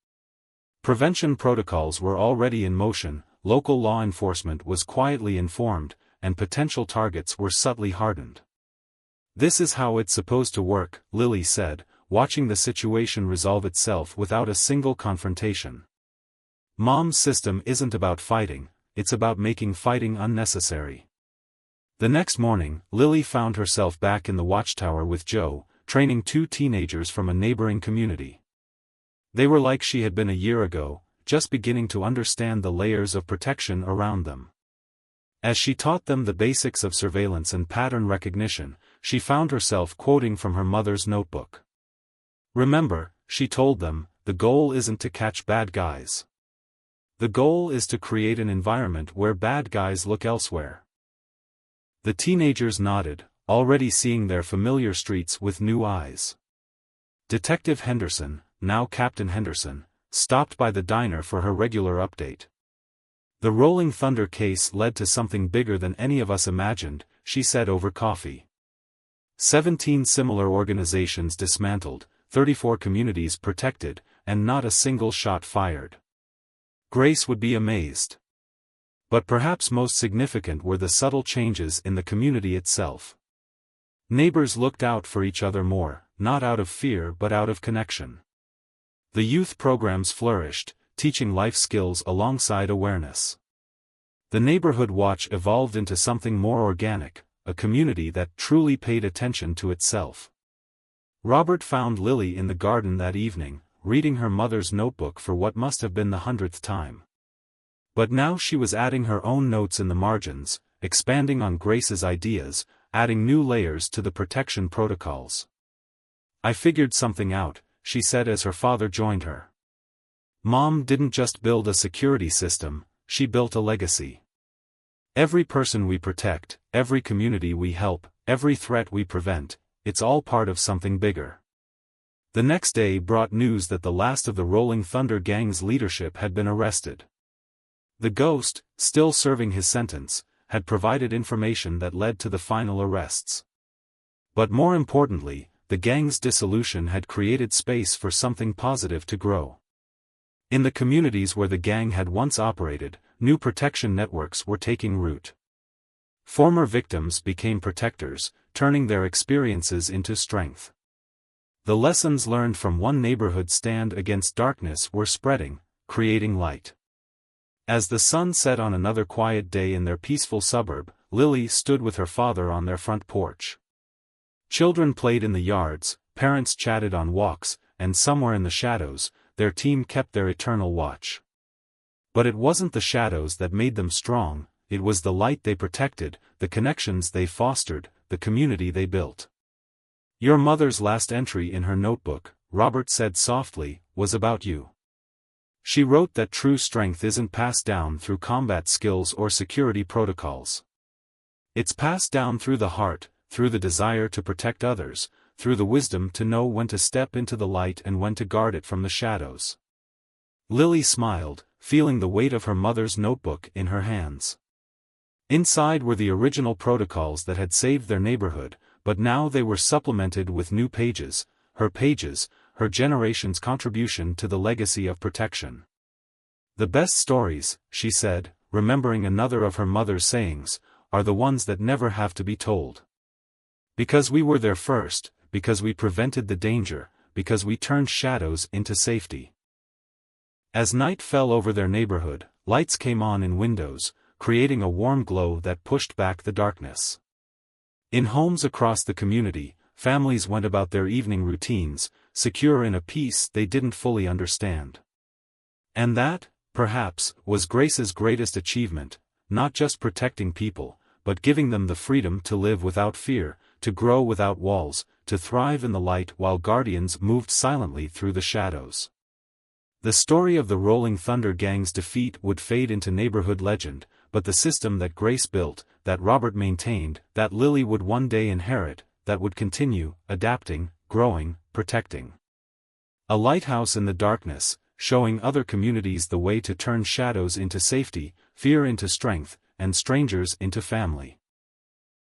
Prevention protocols were already in motion, local law enforcement was quietly informed, and potential targets were subtly hardened. "This is how it's supposed to work," Lily said, watching the situation resolve itself without a single confrontation. "Mom's system isn't about fighting, it's about making fighting unnecessary." The next morning, Lily found herself back in the watchtower with Joe, training 2 teenagers from a neighboring community. They were like she had been a year ago, just beginning to understand the layers of protection around them. As she taught them the basics of surveillance and pattern recognition, she found herself quoting from her mother's notebook. "Remember," she told them, "the goal isn't to catch bad guys. The goal is to create an environment where bad guys look elsewhere." The teenagers nodded, already seeing their familiar streets with new eyes. Detective Henderson, now Captain Henderson, stopped by the diner for her regular update. "The Rolling Thunder case led to something bigger than any of us imagined," she said over coffee. 17 similar organizations dismantled, 34 communities protected, and not a single shot fired. Grace would be amazed. But perhaps most significant were the subtle changes in the community itself. Neighbors looked out for each other more, not out of fear but out of connection. The youth programs flourished, teaching life skills alongside awareness. The neighborhood watch evolved into something more organic, a community that truly paid attention to itself. Robert found Lily in the garden that evening, reading her mother's notebook for what must have been the 100th time. But now she was adding her own notes in the margins, expanding on Grace's ideas, adding new layers to the protection protocols. "I figured something out," she said as her father joined her. "Mom didn't just build a security system, she built a legacy. Every person we protect, every community we help, every threat we prevent, it's all part of something bigger. The next day brought news that the last of the Rolling Thunder Gang's leadership had been arrested. The Ghost, still serving his sentence, had provided information that led to the final arrests. But more importantly, the gang's dissolution had created space for something positive to grow. In the communities where the gang had once operated, new protection networks were taking root. Former victims became protectors, turning their experiences into strength. The lessons learned from one neighborhood stand against darkness were spreading, creating light. As the sun set on another quiet day in their peaceful suburb, Lily stood with her father on their front porch. Children played in the yards, parents chatted on walks, and somewhere in the shadows, their team kept their eternal watch. But it wasn't the shadows that made them strong, it was the light they protected, the connections they fostered, the community they built. Your mother's last entry in her notebook, Robert said softly, was about you. She wrote that true strength isn't passed down through combat skills or security protocols. It's passed down through the heart, through the desire to protect others, through the wisdom to know when to step into the light and when to guard it from the shadows. Lily smiled, feeling the weight of her mother's notebook in her hands. Inside were the original protocols that had saved their neighborhood, but now they were supplemented with new pages, her generation's contribution to the legacy of protection. The best stories, she said, remembering another of her mother's sayings, are the ones that never have to be told. Because we were there first, because we prevented the danger, because we turned shadows into safety. As night fell over their neighborhood, lights came on in windows, creating a warm glow that pushed back the darkness. In homes across the community, families went about their evening routines, secure in a peace they didn't fully understand. And that, perhaps, was Grace's greatest achievement, not just protecting people, but giving them the freedom to live without fear, to grow without walls, to thrive in the light while guardians moved silently through the shadows. The story of the Rolling Thunder Gang's defeat would fade into neighborhood legend, but the system that Grace built, that Robert maintained, that Lily would one day inherit, that would continue, adapting, growing, protecting. A lighthouse in the darkness, showing other communities the way to turn shadows into safety, fear into strength, and strangers into family.